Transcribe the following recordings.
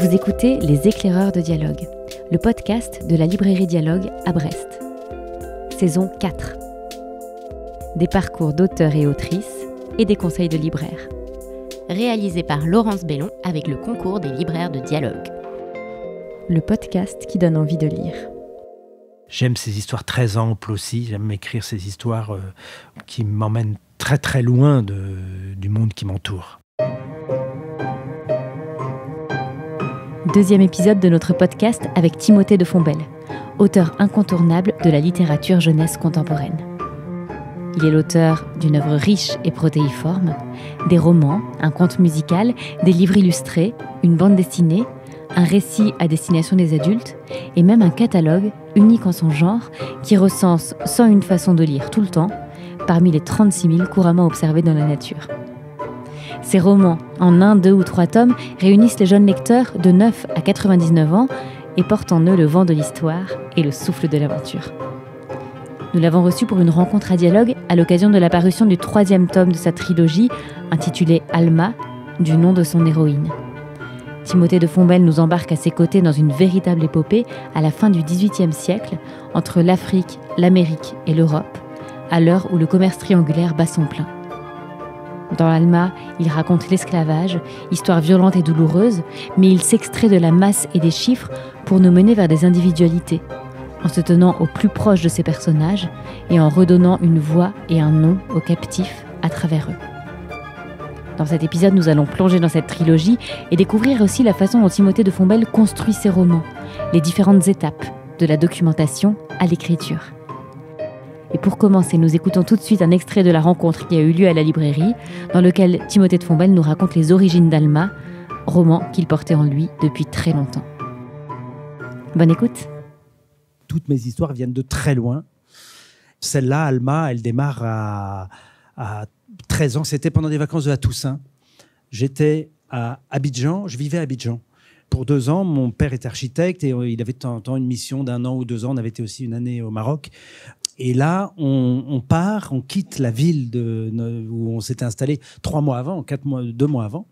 Vous écoutez Les Éclaireurs de Dialogue, le podcast de la librairie Dialogue à Brest. Saison 4. Des parcours d'auteurs et autrices et des conseils de libraires. Réalisé par Laurence Bellon avec le concours des libraires de Dialogue. Le podcast qui donne envie de lire. J'aime ces histoires très amples aussi, j'aime écrire ces histoires qui m'emmènent très très loin du monde qui m'entoure. Deuxième épisode de notre podcast avec Timothée de Fombelle, auteur incontournable de la littérature jeunesse contemporaine. Il est l'auteur d'une œuvre riche et protéiforme, des romans, un conte musical, des livres illustrés, une bande dessinée, un récit à destination des adultes et même un catalogue unique en son genre qui recense 101 façons de lire tout le temps parmi les 36 000 couramment observés dans la nature. Ces romans, en 1, 2 ou 3 tomes, réunissent les jeunes lecteurs de 9 à 99 ans et portent en eux le vent de l'histoire et le souffle de l'aventure. Nous l'avons reçu pour une rencontre à Dialogue à l'occasion de la parution du 3e tome de sa trilogie, intitulée Alma, du nom de son héroïne. Timothée de Fombelle nous embarque à ses côtés dans une véritable épopée à la fin du XVIIIe siècle, entre l'Afrique, l'Amérique et l'Europe, à l'heure où le commerce triangulaire bat son plein. Dans Alma, il raconte l'esclavage, histoire violente et douloureuse, mais il s'extrait de la masse et des chiffres pour nous mener vers des individualités, en se tenant au plus proche de ces personnages et en redonnant une voix et un nom aux captifs à travers eux. Dans cet épisode, nous allons plonger dans cette trilogie et découvrir aussi la façon dont Timothée de Fombelle construit ses romans, les différentes étapes, de la documentation à l'écriture. Et pour commencer, nous écoutons tout de suite un extrait de la rencontre qui a eu lieu à la librairie, dans lequel Timothée de Fombelle nous raconte les origines d'Alma, roman qu'il portait en lui depuis très longtemps. Bonne écoute. Toutes mes histoires viennent de très loin. Celle-là, Alma, elle démarre à 13 ans. C'était pendant des vacances de la Toussaint. J'étais à Abidjan, je vivais à Abidjan. Pour 2 ans, mon père est architecte et il avait de temps en temps une mission d'1 an ou 2 ans. On avait été aussi une année au Maroc. Et là, on quitte la ville où on s'était installé 3 mois avant, 2 mois avant.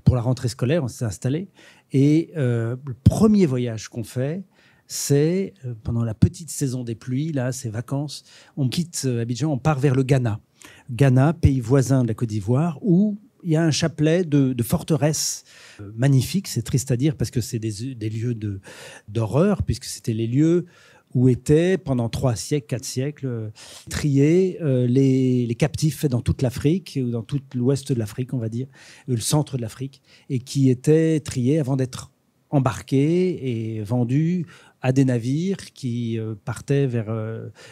Pour la rentrée scolaire, on s'est installé. Et le premier voyage qu'on fait, c'est pendant la petite saison des pluies, là, ces vacances. On quitte Abidjan, on part vers le Ghana. Ghana, pays voisin de la Côte d'Ivoire, où il y a un chapelet de forteresses magnifiques. C'est triste à dire parce que c'est des lieux d'horreur, puisque c'était les lieux où étaient, pendant 3 siècles, 4 siècles, triés les captifs faits dans toute l'Afrique, ou dans tout l'ouest de l'Afrique, on va dire, le centre de l'Afrique, et qui étaient triés avant d'être embarqués et vendus à des navires qui partaient vers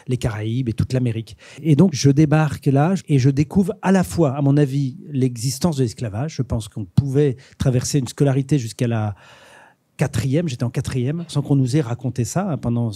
les Caraïbes et toute l'Amérique. Et donc, je débarque là et je découvre à la fois, à mon avis, l'existence de l'esclavage. Je pense qu'on pouvait traverser une scolarité jusqu'à la 4e, j'étais en 4e, sans qu'on nous ait raconté ça. Pendant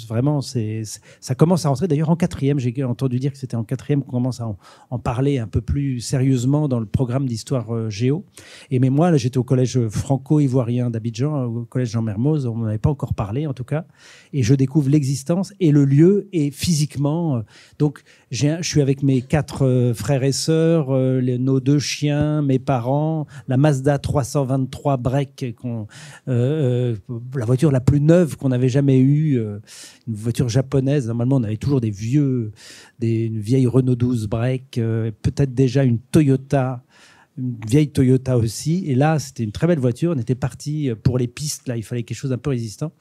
vraiment, ça commence à rentrer. D'ailleurs, en 4e, j'ai entendu dire que c'était en 4e qu'on commence à en parler un peu plus sérieusement dans le programme d'histoire géo. Mais moi, là, j'étais au collège franco-ivoirien d'Abidjan, au collège Jean Mermoz. On n'en avait pas encore parlé, en tout cas. Et je découvre l'existence et le lieu, et physiquement. Donc, je suis avec mes 4 frères et sœurs, nos 2 chiens, mes parents, la Mazda 323 Break la voiture la plus neuve qu'on avait jamais eue, une voiture japonaise. Normalement, on avait toujours une vieille Renault 12 Break, peut-être déjà une vieille Toyota aussi. Et là, c'était une très belle voiture. On était parti pour les pistes. Là, il fallait quelque chose d'un peu résistant.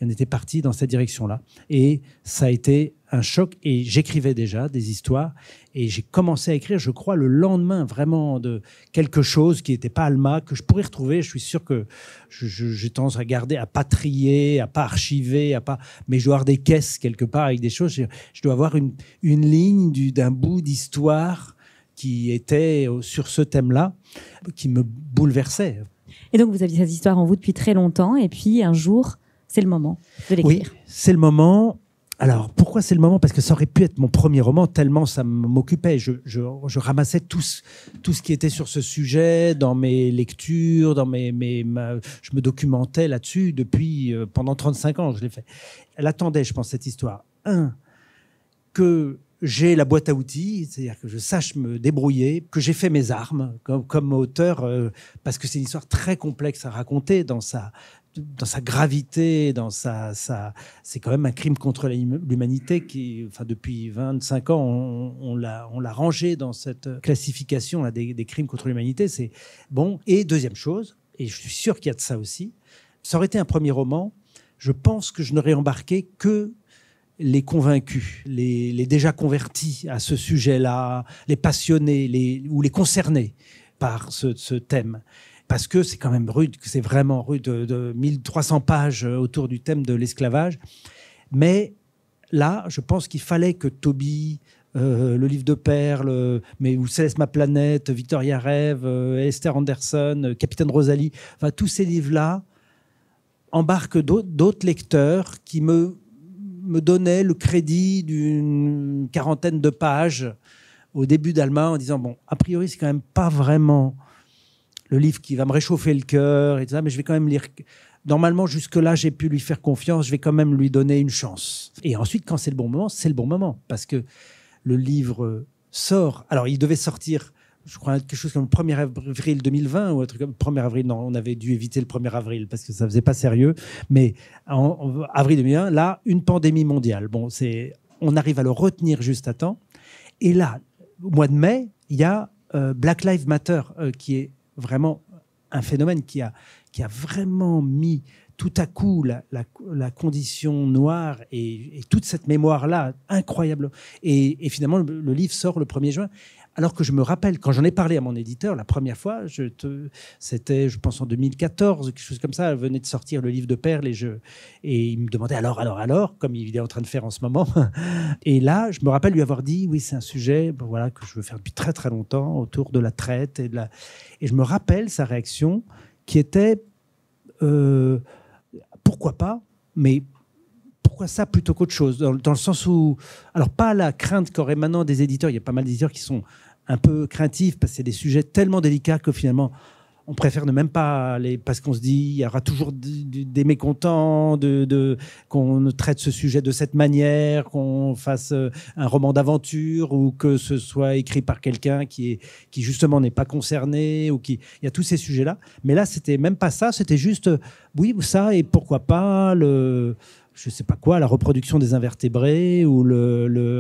Et on était parti dans cette direction-là. Et ça a été un choc. Et j'écrivais déjà des histoires. Et j'ai commencé à écrire, je crois, le lendemain, vraiment, de quelque chose qui n'était pas Alma, que je pourrais retrouver. Je suis sûr que j'ai tendance à garder, à pas trier, à pas archiver, mais je dois avoir des caisses quelque part avec des choses. Je dois avoir une ligne d'un bout d'histoire qui était sur ce thème-là, qui me bouleversait. Et donc, vous aviez cette histoire en vous depuis très longtemps. Et puis, un jour, c'est le moment de l'écrire. Oui, c'est le moment. Alors, pourquoi c'est le moment ? Parce que ça aurait pu être mon premier roman, tellement ça m'occupait. Je ramassais tout ce qui était sur ce sujet dans mes lectures, je me documentais là-dessus depuis pendant 35 ans. Je l'ai fait. Elle attendait, je pense, cette histoire. Que j'ai la boîte à outils, c'est-à-dire que je sache me débrouiller, que j'ai fait mes armes comme auteur, parce que c'est une histoire très complexe à raconter dans sa gravité, c'est quand même un crime contre l'humanité qui, enfin, depuis 25 ans, on l'a rangé dans cette classification là, des crimes contre l'humanité. C'est bon. Et deuxième chose, et je suis sûr qu'il y a de ça aussi, ça aurait été un premier roman, je pense que je n'aurais embarqué que les convaincus, les déjà convertis à ce sujet-là, les passionnés ou les concernés par ce thème. Parce que c'est quand même rude, c'est vraiment rude, de 1300 pages autour du thème de l'esclavage. Mais là, je pense qu'il fallait que Toby, le livre de Perles, mais où Céleste ma planète, Victoria Rêve, Esther Anderson, Capitaine Rosalie, enfin tous ces livres-là embarquent d'autres lecteurs qui me donnait le crédit d'une quarantaine de pages au début d'Alma en disant, bon, a priori, c'est quand même pas vraiment le livre qui va me réchauffer le cœur et tout ça, mais je vais quand même lire. Normalement, jusque-là, j'ai pu lui faire confiance, je vais quand même lui donner une chance. Et ensuite, quand c'est le bon moment, c'est le bon moment, parce que le livre sort. Alors, il devait sortir, je crois, quelque chose comme le 1er avril 2020 ou un truc comme 1er avril. Non, on avait dû éviter le 1er avril parce que ça faisait pas sérieux. Mais en avril 2020, là, une pandémie mondiale. Bon, on arrive à le retenir juste à temps. Et là, au mois de mai, il y a Black Lives Matter qui est vraiment un phénomène qui a vraiment mis tout à coup la condition noire et toute cette mémoire-là incroyable. Et finalement, le livre sort le 1er juin. Alors que je me rappelle, quand j'en ai parlé à mon éditeur la première fois, c'était, je pense, en 2014, quelque chose comme ça, elle venait de sortir le livre de Perles et il me demandait alors, comme il est en train de faire en ce moment. Et là, je me rappelle lui avoir dit, oui, c'est un sujet voilà, que je veux faire depuis très très longtemps, autour de la traite. Et je me rappelle sa réaction qui était, pourquoi pas, mais pourquoi ça plutôt qu'autre chose, dans le sens où, alors pas la crainte qu'auraient maintenant des éditeurs, il y a pas mal d'éditeurs qui sont un peu craintifs parce que c'est des sujets tellement délicats que finalement on préfère ne même pas aller, parce qu'on se dit il y aura toujours des mécontents qu'on traite ce sujet de cette manière, qu'on fasse un roman d'aventure ou que ce soit écrit par quelqu'un qui justement n'est pas concerné ou il y a tous ces sujets-là. Mais là, c'était même pas ça, c'était juste oui, ça et pourquoi pas je sais pas quoi, la reproduction des invertébrés ou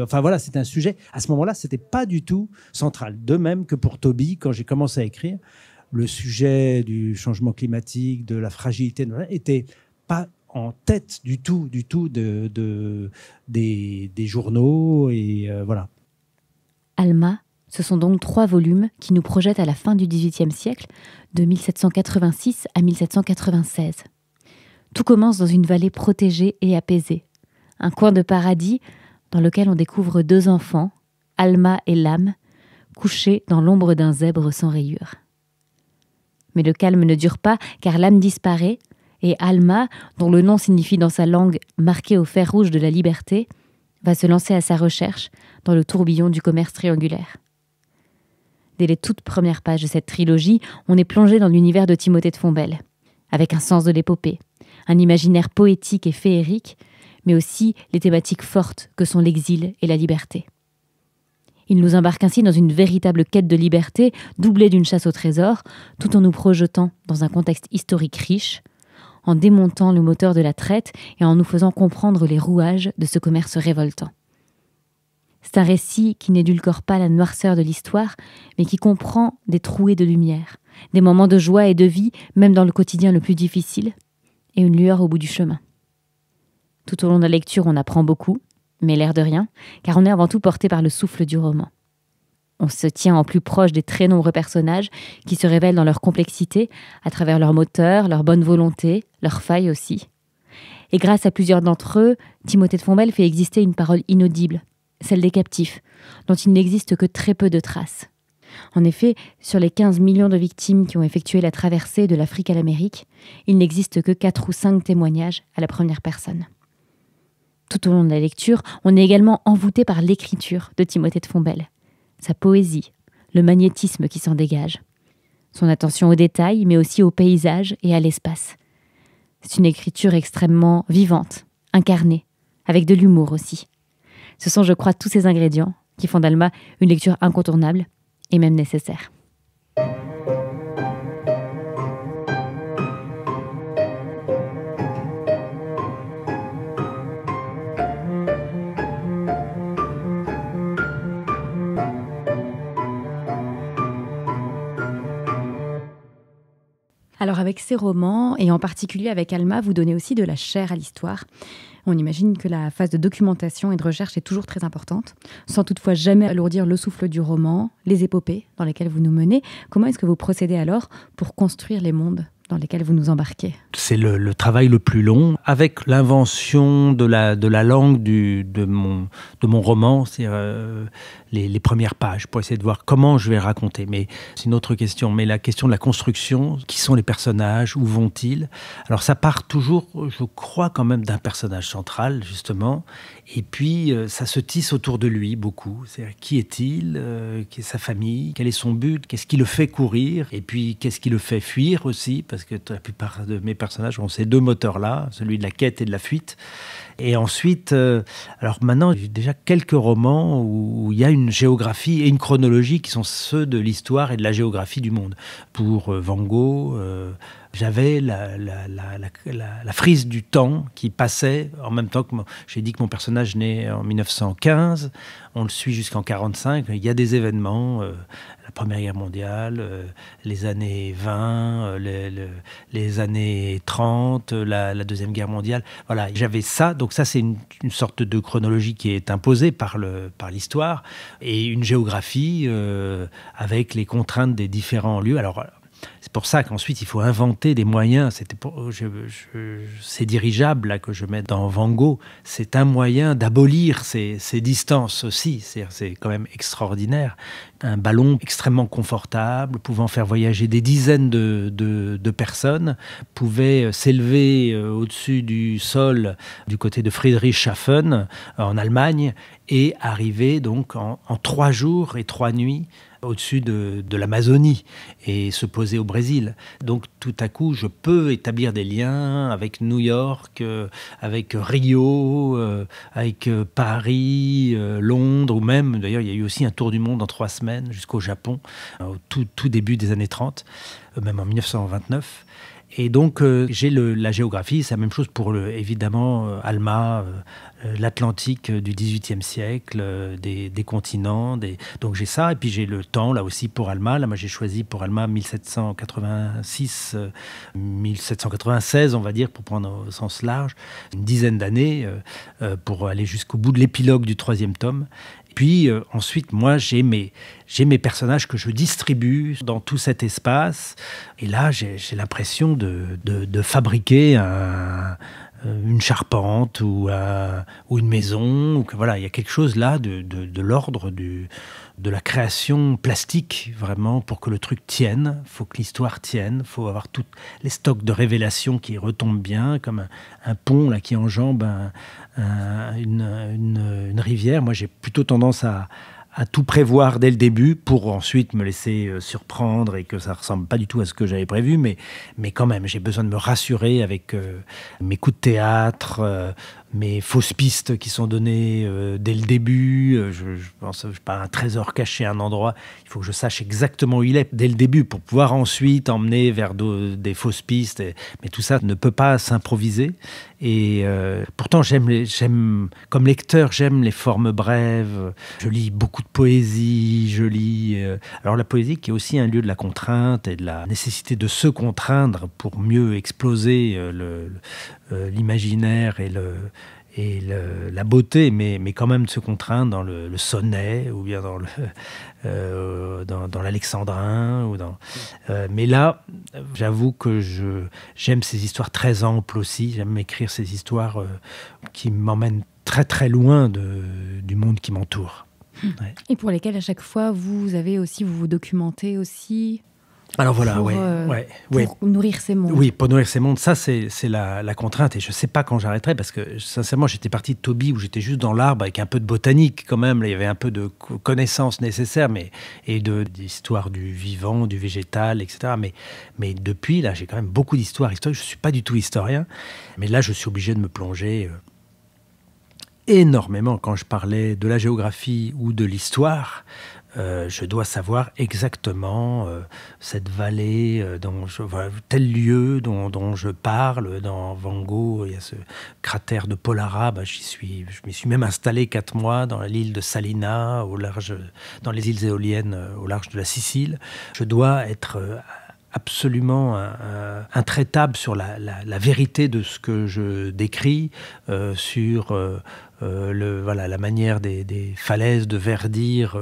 enfin voilà, c'était un sujet. À ce moment-là, c'était pas du tout central. De même que pour Toby, quand j'ai commencé à écrire, le sujet du changement climatique, de la fragilité, était pas en tête du tout des journaux et voilà. Alma, ce sont donc 3 volumes qui nous projettent à la fin du XVIIIe siècle, de 1786 à 1796. Tout commence dans une vallée protégée et apaisée, un coin de paradis dans lequel on découvre 2 enfants, Alma et Lame, couchés dans l'ombre d'un zèbre sans rayures. Mais le calme ne dure pas car Lame disparaît et Alma, dont le nom signifie dans sa langue « marqué au fer rouge de la liberté », va se lancer à sa recherche dans le tourbillon du commerce triangulaire. Dès les toutes premières pages de cette trilogie, on est plongé dans l'univers de Timothée de Fombelle, avec un sens de l'épopée, un imaginaire poétique et féerique, mais aussi les thématiques fortes que sont l'exil et la liberté. Il nous embarque ainsi dans une véritable quête de liberté, doublée d'une chasse au trésor, tout en nous projetant dans un contexte historique riche, en démontant le moteur de la traite et en nous faisant comprendre les rouages de ce commerce révoltant. C'est un récit qui n'édulcore pas la noirceur de l'histoire, mais qui comprend des trouées de lumière, des moments de joie et de vie, même dans le quotidien le plus difficile, et une lueur au bout du chemin. Tout au long de la lecture, on apprend beaucoup, mais l'air de rien, car on est avant tout porté par le souffle du roman. On se tient en plus proche des très nombreux personnages qui se révèlent dans leur complexité, à travers leur moteur, leur bonne volonté, leurs failles aussi. Et grâce à plusieurs d'entre eux, Timothée de Fombelle fait exister une parole inaudible, celle des captifs, dont il n'existe que très peu de traces. En effet, sur les 15 millions de victimes qui ont effectué la traversée de l'Afrique à l'Amérique, il n'existe que 4 ou 5 témoignages à la première personne. Tout au long de la lecture, on est également envoûté par l'écriture de Timothée de Fombelle, sa poésie, le magnétisme qui s'en dégage, son attention aux détails, mais aussi au paysage et à l'espace. C'est une écriture extrêmement vivante, incarnée, avec de l'humour aussi. Ce sont, je crois, tous ces ingrédients qui font d'Alma une lecture incontournable et même nécessaire. Alors avec ces romans, et en particulier avec Alma, vous donnez aussi de la chair à l'histoire. On imagine que la phase de documentation et de recherche est toujours très importante, sans toutefois jamais alourdir le souffle du roman, les épopées dans lesquelles vous nous menez. Comment est-ce que vous procédez alors pour construire les mondes dans lesquels vous nous embarquez? C'est le travail le plus long, avec l'invention de la langue de mon roman, c'est-à-dire les premières pages, pour essayer de voir comment je vais raconter. Mais c'est une autre question. Mais la question de la construction, qui sont les personnages, où vont-ils? Alors ça part toujours, je crois quand même, d'un personnage central, justement. Et puis ça se tisse autour de lui beaucoup. C'est-à-dire, qui est-il? Qui est sa famille? Quel est son but? Qu'est-ce qui le fait courir? Et puis qu'est-ce qui le fait fuir aussi? Parce que la plupart de mes personnages ont ces deux moteurs-là, celui de la quête et de la fuite. Et ensuite, alors maintenant, j'ai déjà quelques romans où il y a une géographie et une chronologie qui sont ceux de l'histoire et de la géographie du monde. Pour Van Gogh, j'avais la frise du temps qui passait en même temps que j'ai dit que mon personnage naît en 1915, on le suit jusqu'en 1945, il y a des événements, la Première Guerre mondiale, les années 20, les années 30, la Deuxième Guerre mondiale, voilà, j'avais ça, donc ça c'est une sorte de chronologie qui est imposée par l'histoire, et une géographie avec les contraintes des différents lieux. Alors, c'est pour ça qu'ensuite, il faut inventer des moyens. Ces dirigeables là, que je mets dans Van Gogh, c'est un moyen d'abolir ces distances aussi. C'est quand même extraordinaire. Un ballon extrêmement confortable, pouvant faire voyager des dizaines de personnes, pouvait s'élever au-dessus du sol du côté de Friedrichshafen, en Allemagne, et arriver donc en 3 jours et 3 nuits au-dessus de l'Amazonie et se poser au Brésil. Donc tout à coup, je peux établir des liens avec New York, avec Rio, avec Paris, Londres, ou même, d'ailleurs, il y a eu aussi un tour du monde en 3 semaines jusqu'au Japon, au tout début des années 30, même en 1929. Et donc, j'ai la géographie, c'est la même chose pour, évidemment, Alma, l'Atlantique du XVIIIe siècle, des continents. Donc, j'ai ça. Et puis, j'ai le temps, là aussi, pour Alma. Là, moi, j'ai choisi pour Alma 1786, 1796, on va dire, pour prendre au sens large. Une dizaine d'années pour aller jusqu'au bout de l'épilogue du 3e tome. Puis ensuite, moi, j'ai mes personnages que je distribue dans tout cet espace. Et là, j'ai l'impression de fabriquer une charpente ou une maison. Voilà, il y a quelque chose là de l'ordre de la création plastique, vraiment, pour que le truc tienne. Il faut que l'histoire tienne. Il faut avoir tous les stocks de révélations qui retombent bien, comme un pont là, qui enjambe une rivière. Moi, j'ai plutôt tendance à tout prévoir dès le début pour ensuite me laisser surprendre et que ça ressemble pas du tout à ce que j'avais prévu, mais quand même, j'ai besoin de me rassurer avec mes coups de théâtre, mes fausses pistes qui sont données dès le début. Je pense pas un trésor caché à un endroit. Il faut que je sache exactement où il est dès le début pour pouvoir ensuite emmener vers des fausses pistes. Mais tout ça ne peut pas s'improviser. Et pourtant, comme lecteur, j'aime les formes brèves. Je lis beaucoup de poésie. Je lis. Alors la poésie qui est aussi un lieu de la contrainte et de la nécessité de se contraindre pour mieux exploser l'imaginaire et la beauté, mais quand même de se contraindre dans le sonnet ou bien dans l'alexandrin. Mais là, j'avoue que j'aime ces histoires très amples aussi. J'aime écrire ces histoires qui m'emmènent très très loin du monde qui m'entoure. Ouais. Et pour lesquelles à chaque fois vous vous documentez aussi. Alors voilà, pour nourrir ces mondes. Oui, pour nourrir ces mondes, ça c'est la contrainte et je ne sais pas quand j'arrêterai parce que sincèrement j'étais parti de Toby où j'étais juste dans l'arbre avec un peu de botanique quand même, là, il y avait un peu de connaissances nécessaires et d'histoire du vivant, du végétal, etc. Mais depuis là j'ai quand même beaucoup d'histoires historiques, je ne suis pas du tout historien, mais là je suis obligé de me plonger énormément quand je parlais de la géographie ou de l'histoire. Je dois savoir exactement cette vallée, tel lieu dont je parle. Dans Van Gogh, il y a ce cratère de Polara. Je m'y suis même installé 4 mois dans l'île de Salina, dans les îles éoliennes au large de la Sicile. Je dois être absolument intraitable sur la vérité de ce que je décris, sur la manière des falaises de verdir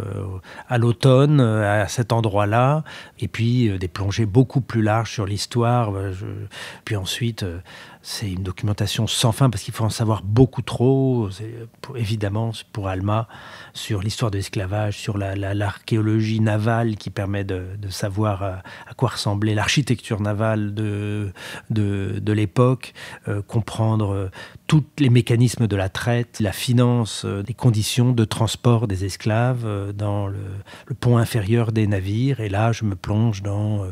à l'automne, à cet endroit-là, et puis des plongées beaucoup plus larges sur l'histoire. Puis ensuite, c'est une documentation sans fin, parce qu'il faut en savoir beaucoup trop, évidemment, pour Alma, sur l'histoire de l'esclavage, sur l'archéologie navale qui permet de savoir à quoi ressemblait l'architecture navale de l'époque, comprendre tous les mécanismes de la traite, la finance des conditions de transport des esclaves dans le pont inférieur des navires. Et là, je me plonge dans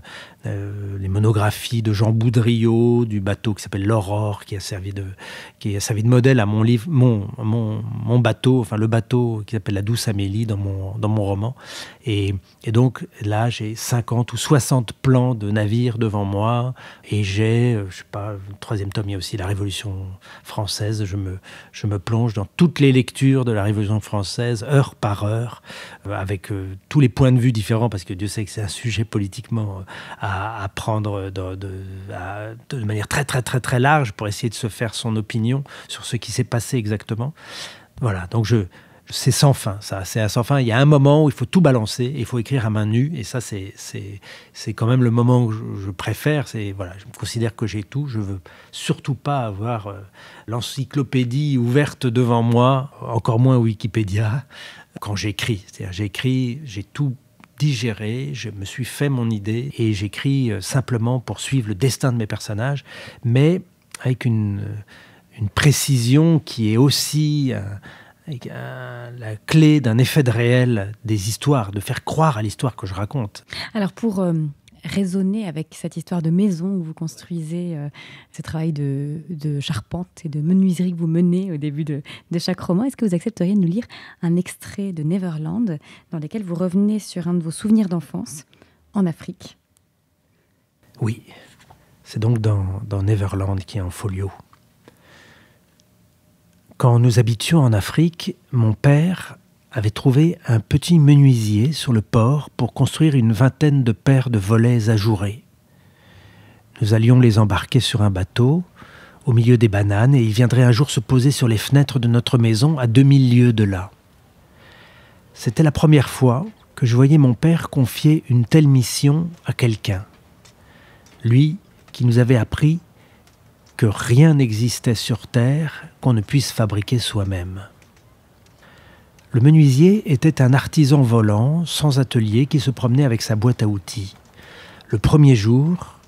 les monographies de Jean Boudriot, du bateau qui s'appelle l'Aurore, qui a servi de modèle à mon livre, mon bateau, enfin le bateau qui s'appelle la Douce Amélie dans mon roman. Et donc là, j'ai 50 ou 60 plans de navires devant moi, et j'ai, je sais pas, le 3e tome, il y a aussi la Révolution française. Je me plonge dans toutes les lectures de la Révolution française, heure par heure, avec tous les points de vue différents, parce que Dieu sait que c'est un sujet politiquement à prendre de manière très, très, très, très large pour essayer de se faire son opinion sur ce qui s'est passé exactement. Voilà, donc c'est sans fin, ça, c'est sans fin. Il y a un moment où il faut tout balancer, et il faut écrire à main nue, et ça, c'est quand même le moment que je préfère. Je me considère que j'ai tout. Je veux surtout pas avoir l'encyclopédie ouverte devant moi, encore moins Wikipédia, quand j'écris. C'est-à-dire, j'ai tout digéré, je me suis fait mon idée, et j'écris simplement pour suivre le destin de mes personnages, mais avec une précision qui est aussi la clé d'un effet de réel des histoires, de faire croire à l'histoire que je raconte. Alors pour raisonner avec cette histoire de maison où vous construisez ce travail de charpente et de menuiserie que vous menez au début de chaque roman, est-ce que vous accepteriez de nous lire un extrait de Neverland dans lequel vous revenez sur un de vos souvenirs d'enfance en Afrique? Oui, c'est donc dans Neverland qui est en folio. Quand nous habitions en Afrique, mon père avait trouvé un petit menuisier sur le port pour construire une 20aine de paires de volets ajourés. Nous allions les embarquer sur un bateau, au milieu des bananes, et il viendrait un jour se poser sur les fenêtres de notre maison à 2000 lieues de là. C'était la première fois que je voyais mon père confier une telle mission à quelqu'un. Lui qui nous avait appris que rien n'existait sur Terre qu'on ne puisse fabriquer soi-même. Le menuisier était un artisan volant, sans atelier, qui se promenait avec sa boîte à outils. Le premier jour,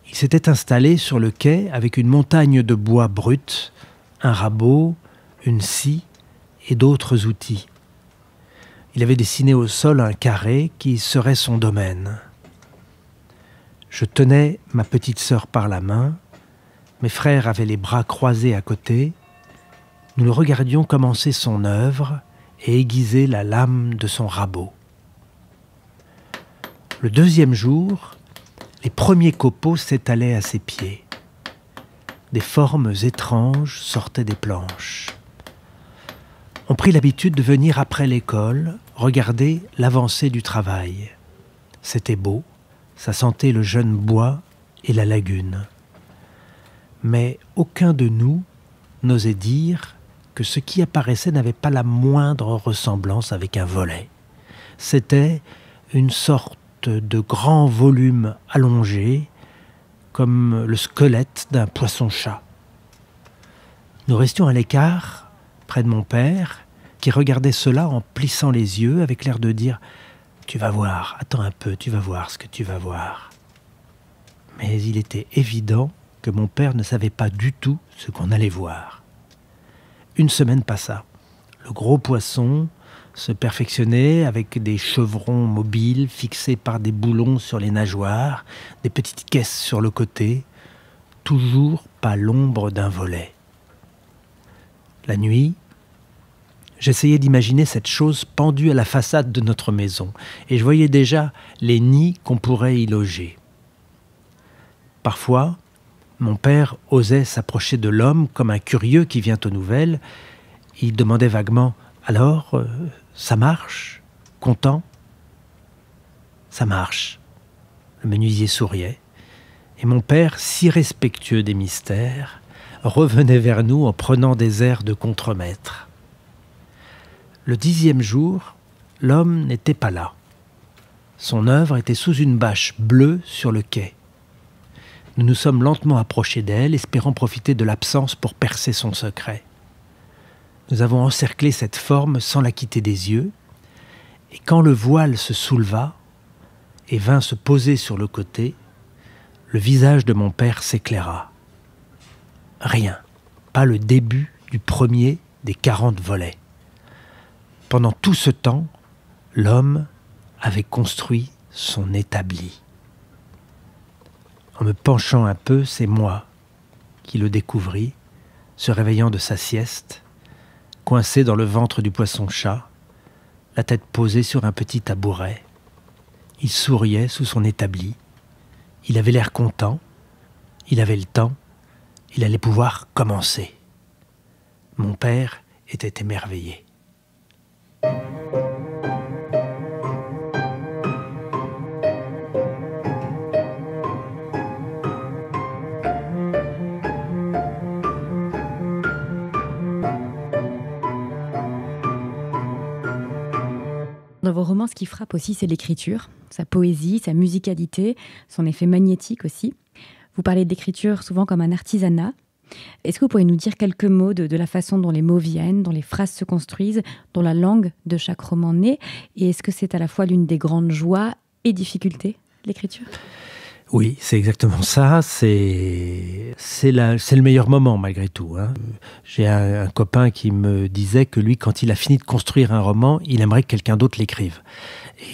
il s'était installé sur le quai avec une montagne de bois brut, un rabot, une scie et d'autres outils. Il avait dessiné au sol un carré qui serait son domaine. Je tenais ma petite sœur par la main, mes frères avaient les bras croisés à côté, nous le regardions commencer son œuvre et aiguiser la lame de son rabot. Le deuxième jour, les premiers copeaux s'étalaient à ses pieds. Des formes étranges sortaient des planches. On prit l'habitude de venir après l'école, regarder l'avancée du travail. C'était beau, ça sentait le jeune bois et la lagune. Mais aucun de nous n'osait dire que ce qui apparaissait n'avait pas la moindre ressemblance avec un volet. C'était une sorte de grand volume allongé, comme le squelette d'un poisson-chat. Nous restions à l'écart, près de mon père, qui regardait cela en plissant les yeux, avec l'air de dire « Tu vas voir, attends un peu, tu vas voir ce que tu vas voir. » Mais il était évident que mon père ne savait pas du tout ce qu'on allait voir. Une semaine passa. Le gros poisson se perfectionnait avec des chevrons mobiles fixés par des boulons sur les nageoires, des petites caisses sur le côté, toujours pas l'ombre d'un volet. La nuit, j'essayais d'imaginer cette chose pendue à la façade de notre maison, et je voyais déjà les nids qu'on pourrait y loger. Parfois, mon père osait s'approcher de l'homme comme un curieux qui vient aux nouvelles. Il demandait vaguement « Alors, ça marche ? Content ?» « Ça marche. » Le menuisier souriait. Et mon père, si respectueux des mystères, revenait vers nous en prenant des airs de contremaître. Le 10e jour, l'homme n'était pas là. Son œuvre était sous une bâche bleue sur le quai. Nous nous sommes lentement approchés d'elle, espérant profiter de l'absence pour percer son secret. Nous avons encerclé cette forme sans la quitter des yeux, et quand le voile se souleva et vint se poser sur le côté, le visage de mon père s'éclaira. Rien, pas le début du premier des 40 volets. Pendant tout ce temps, l'homme avait construit son établi. En me penchant un peu, c'est moi qui le découvris, se réveillant de sa sieste, coincé dans le ventre du poisson-chat, la tête posée sur un petit tabouret. Il souriait sous son établi. Il avait l'air content. Il avait le temps. Il allait pouvoir commencer. Mon père était émerveillé. Dans vos romans, ce qui frappe aussi, c'est l'écriture, sa poésie, sa musicalité, son effet magnétique aussi. Vous parlez d'écriture souvent comme un artisanat. Est-ce que vous pourriez nous dire quelques mots de la façon dont les mots viennent, dont les phrases se construisent, dont la langue de chaque roman naît? Et est-ce que c'est à la fois l'une des grandes joies et difficultés, l'écriture? Oui, c'est exactement ça. C'est le meilleur moment malgré tout. Hein. J'ai un copain qui me disait que lui, quand il a fini de construire un roman, il aimerait que quelqu'un d'autre l'écrive.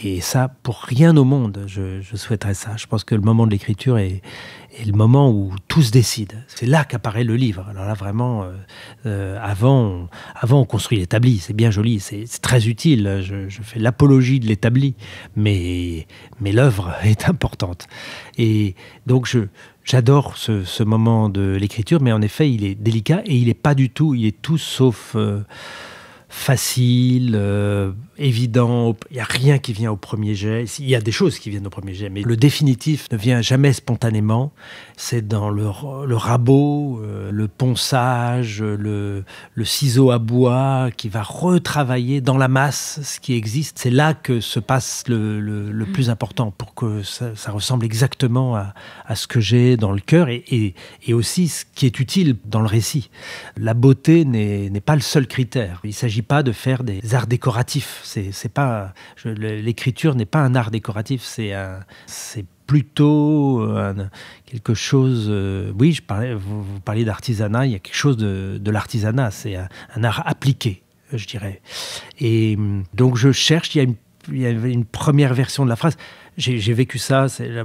Et ça, pour rien au monde, je souhaiterais ça. Je pense que le moment de l'écriture est le moment où tout se décide. C'est là qu'apparaît le livre. Alors là, vraiment, avant, on construit l'établi. C'est bien joli, c'est très utile. Je fais l'apologie de l'établi, mais l'œuvre est importante. Et donc, j'adore ce moment de l'écriture, mais en effet, il est délicat et il est tout sauf facile, évident. Il n'y a rien qui vient au premier jet. Il y a des choses qui viennent au premier jet, mais le définitif ne vient jamais spontanément. C'est dans le rabot, le ponçage, le ciseau à bois qui va retravailler dans la masse ce qui existe. C'est là que se passe le plus important pour que ça ressemble exactement à ce que j'ai dans le cœur et aussi ce qui est utile dans le récit. La beauté n'est pas le seul critère. Il ne s'agit pas de faire des arts décoratifs. L'écriture n'est pas un art décoratif, c'est plutôt quelque chose... oui, vous parliez d'artisanat, il y a quelque chose de l'artisanat, c'est un art appliqué, je dirais. Et donc je cherche, il y a une première version de la phrase. J'ai vécu ça, c'est la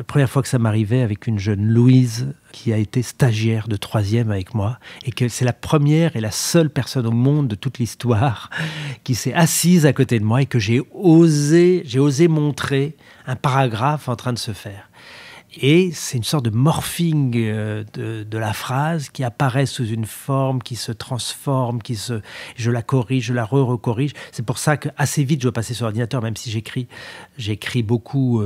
première fois que ça m'arrivait avec une jeune Louise qui a été stagiaire de 3e avec moi et que c'est la première et la seule personne au monde de toute l'histoire qui s'est assise à côté de moi et que j'ai osé montrer un paragraphe en train de se faire. Et c'est une sorte de morphing de la phrase qui apparaît sous une forme, qui se transforme, je la corrige, je la recorrige. C'est pour ça qu'assez vite, je dois passer sur l'ordinateur, même si j'écris beaucoup.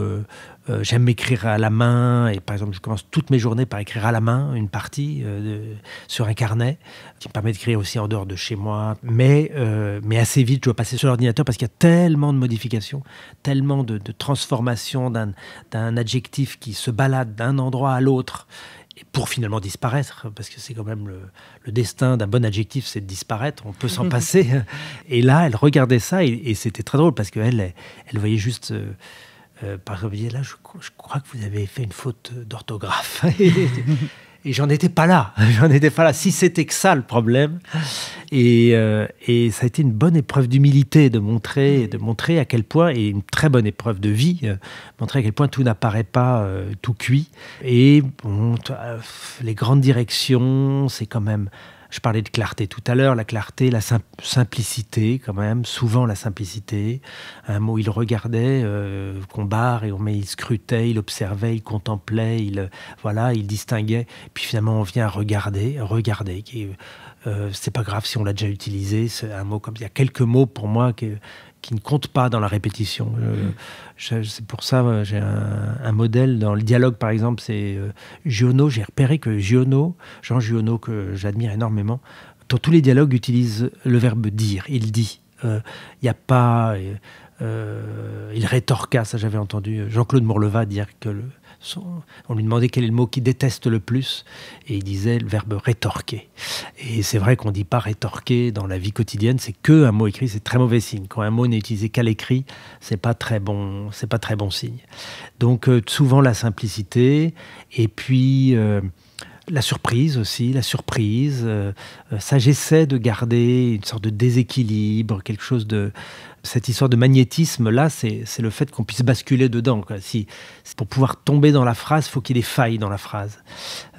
J'aime écrire à la main. Et par exemple, je commence toutes mes journées par écrire à la main une partie sur un carnet qui me permet d'écrire aussi en dehors de chez moi. Mais assez vite, je dois passer sur l'ordinateur parce qu'il y a tellement de modifications, tellement de transformations d'un adjectif qui se balade d'un endroit à l'autre et pour finalement disparaître, parce que c'est quand même le destin d'un bon adjectif, c'est de disparaître, on peut s'en passer. Et là, elle regardait ça et c'était très drôle parce qu'elle voyait juste... par exemple, elle disait, là, je crois que vous avez fait une faute d'orthographe. Et j'en étais pas là. Si c'était que ça le problème. Et ça a été une bonne épreuve d'humilité de montrer à quel point, et une très bonne épreuve de vie, montrer à quel point tout n'apparaît pas tout cuit. Et bon, les grandes directions, c'est quand même Je parlais de clarté tout à l'heure, la clarté, la simplicité quand même, souvent la simplicité. Un mot, il regardait, Combard, mais il scrutait, il observait, il contemplait, il distinguait. Puis finalement, on vient regarder. C'est pas grave si on l'a déjà utilisé. C'est un mot comme il y a quelques mots pour moi qui ne comptent pas dans la répétition. C'est pour ça j'ai un modèle dans le dialogue, par exemple, c'est Giono. J'ai repéré que Jean Giono, que j'admire énormément, dans tous les dialogues utilise le verbe dire. Il dit. Il n'y a pas... il rétorqua, ça j'avais entendu Jean-Claude Mourleva dire que on lui demandait quel est le mot qu'il déteste le plus, et il disait le verbe rétorquer. Et c'est vrai qu'on ne dit pas rétorquer dans la vie quotidienne, c'est qu'un mot écrit, c'est très mauvais signe. Quand un mot n'est utilisé qu'à l'écrit, c'est pas très bon signe. Donc souvent la simplicité, et puis la surprise aussi, ça j'essaie de garder une sorte de déséquilibre, quelque chose de... Cette histoire de magnétisme-là, c'est le fait qu'on puisse basculer dedans, quoi. Pour pouvoir tomber dans la phrase, il faut qu'il y ait des failles dans la phrase.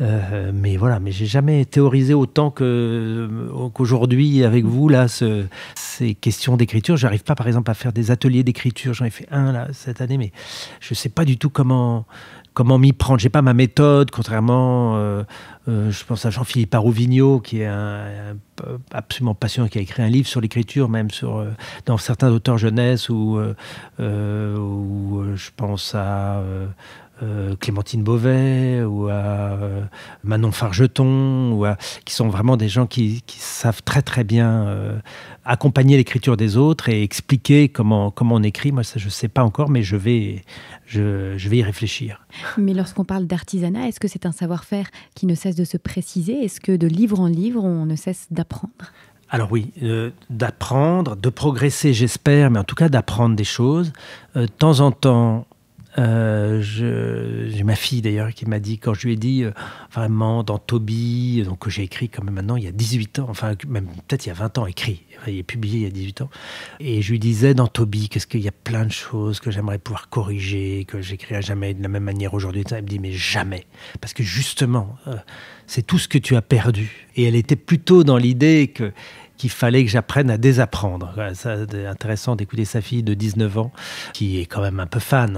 Mais j'ai jamais théorisé autant qu'aujourd'hui avec vous, là, ces questions d'écriture. J'arrive pas, par exemple, à faire des ateliers d'écriture. J'en ai fait un, là, cette année, mais je sais pas du tout comment m'y prendre. J'ai pas ma méthode, contrairement, je pense à Jean-Philippe Arouvigno, qui est absolument passionnant, qui a écrit un livre sur l'écriture, même dans certains auteurs jeunesse, ou je pense à Clémentine Beauvais, ou à Manon Fargeton, qui sont vraiment des gens qui savent très très bien accompagner l'écriture des autres et expliquer comment on écrit. Moi, ça, je ne sais pas encore, mais je vais y réfléchir. Mais lorsqu'on parle d'artisanat, est-ce que c'est un savoir-faire qui ne cesse de se préciser? Est-ce que de livre en livre, on ne cesse d'apprendre? Alors oui, d'apprendre, de progresser, j'espère, mais en tout cas d'apprendre des choses. De temps en temps, j'ai ma fille d'ailleurs qui m'a dit, quand je lui ai dit vraiment dans Toby, donc que j'ai écrit quand même maintenant il y a 18 ans, enfin même peut-être il y a 20 ans écrit, il est publié il y a 18 ans, et je lui disais dans Toby qu'est-ce qu'il y a plein de choses que j'aimerais pouvoir corriger, que j'écrirai jamais de la même manière aujourd'hui. Elle me dit mais jamais, parce que justement c'est tout ce que tu as perdu. Et elle était plutôt dans l'idée qu'il fallait que j'apprenne à désapprendre. C'est intéressant d'écouter sa fille de 19 ans, qui est quand même un peu fan,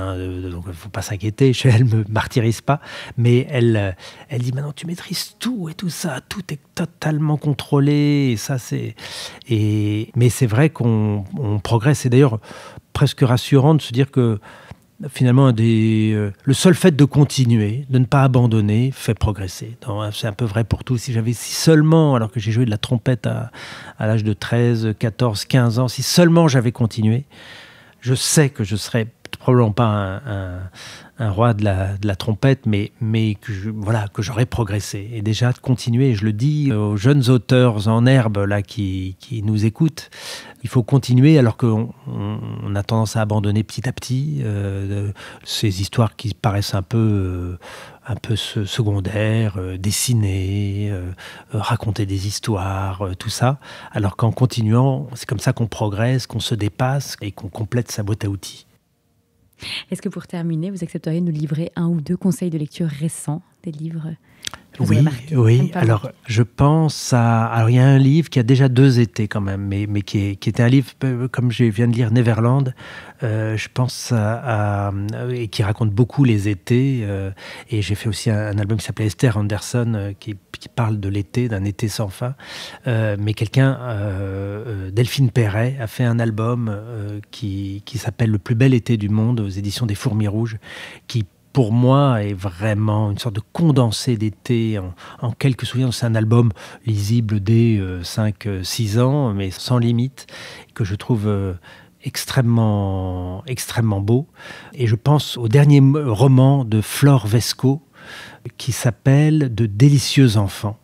donc il ne faut pas s'inquiéter, elle ne me martyrise pas, mais elle dit « Maintenant, tu maîtrises tout et tout ça, tout est totalement contrôlé. » Et ça, mais c'est vrai qu'on progresse. C'est d'ailleurs presque rassurant de se dire que finalement, le seul fait de continuer, de ne pas abandonner, fait progresser. C'est un peu vrai pour tout. Si seulement, alors que j'ai joué de la trompette à l'âge de 13, 14, 15 ans, si seulement j'avais continué, je sais que je serais probablement pas un roi de la trompette, mais que j'aurais progressé. Et déjà, de continuer, et je le dis aux jeunes auteurs en herbe là, qui nous écoutent, il faut continuer alors qu'on a tendance à abandonner petit à petit ces histoires qui paraissent un peu secondaires, dessiner, raconter des histoires, tout ça. Alors qu'en continuant, c'est comme ça qu'on progresse, qu'on se dépasse et qu'on complète sa boîte à outils. Est-ce que pour terminer, vous accepteriez de nous livrer 1 ou 2 conseils de lecture récents, des livres Oui. Alors, je pense alors, il y a un livre qui a déjà 2 étés quand même, mais qui était un livre, comme je viens de lire Neverland, je pense et qui raconte beaucoup les étés. Et j'ai fait aussi un album qui s'appelait Esther Anderson, qui parle de l'été, d'un été sans fin. Mais Delphine Perret, a fait un album qui s'appelle Le plus bel été du monde, aux éditions des Fourmis Rouges, qui pour moi, est vraiment une sorte de condensé d'été en quelques souvenirs. C'est un album lisible dès 5-6 ans, mais sans limite, que je trouve extrêmement, extrêmement beau. Et je pense au dernier roman de Flore Vesco, qui s'appelle « De délicieux enfants »,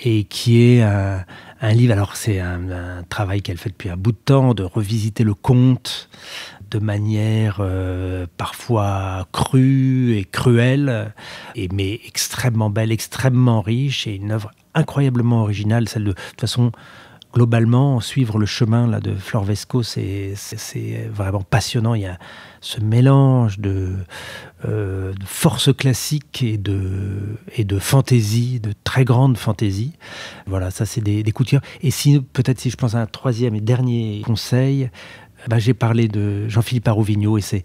et qui est un livre, alors c'est un travail qu'elle fait depuis un bout de temps, de revisiter le conte de manière parfois crue et cruelle, mais extrêmement belle, extrêmement riche, et une œuvre incroyablement originale. De toute façon, globalement, suivre le chemin là, de Flore Vesco, c'est vraiment passionnant. Il y a ce mélange de force classique et de fantaisie, de très grande fantaisie. Voilà, ça c'est des coups de cœur. Et peut-être si je pense à un troisième et dernier conseil, j'ai parlé de Jean-Philippe Arouvignaud et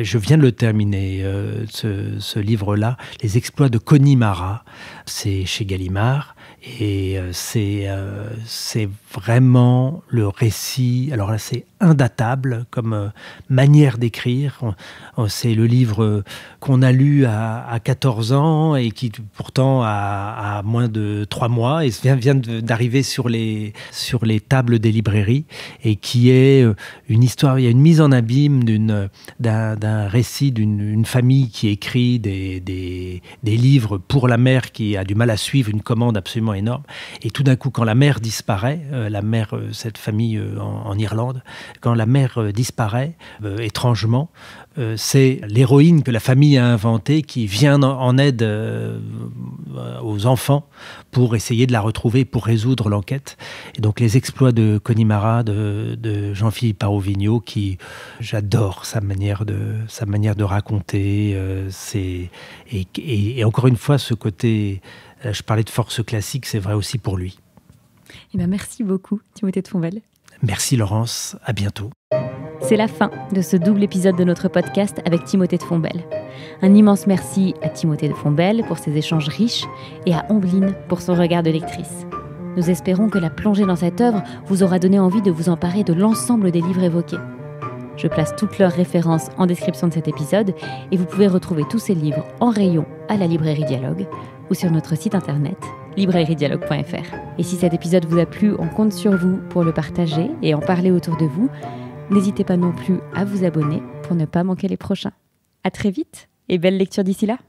je viens de le terminer, ce livre-là, Les exploits de Connemara. C'est chez Gallimard et c'est vraiment le récit. Alors là, c'est indatable comme manière d'écrire. C'est le livre qu'on a lu à 14 ans et qui pourtant a moins de 3 mois et vient d'arriver sur les tables des librairies et qui est une histoire. Il y a une mise en abîme d'un récit d'une famille qui écrit des livres pour la mère qui a du mal à suivre une commande absolument énorme. Et tout d'un coup, quand la mère disparaît, cette famille en Irlande, quand la mère disparaît, étrangement, c'est l'héroïne que la famille a inventée qui vient en aide aux enfants pour essayer de la retrouver, pour résoudre l'enquête. Et donc les exploits de Connemara, de Jean-Philippe Arouvignaud, qui j'adore sa manière de raconter. Et encore une fois, ce côté, je parlais de force classique, c'est vrai aussi pour lui. Eh bien, merci beaucoup, Timothée de Fombelle. Merci Laurence, à bientôt. C'est la fin de ce double épisode de notre podcast avec Timothée de Fombelle. Un immense merci à Timothée de Fombelle pour ses échanges riches et à Ombline pour son regard de lectrice. Nous espérons que la plongée dans cette œuvre vous aura donné envie de vous emparer de l'ensemble des livres évoqués. Je place toutes leurs références en description de cet épisode et vous pouvez retrouver tous ces livres en rayon à la librairie Dialogue ou sur notre site internet librairiedialogue.fr. Et si cet épisode vous a plu, on compte sur vous pour le partager et en parler autour de vous. N'hésitez pas non plus à vous abonner pour ne pas manquer les prochains. À très vite et belle lecture d'ici là.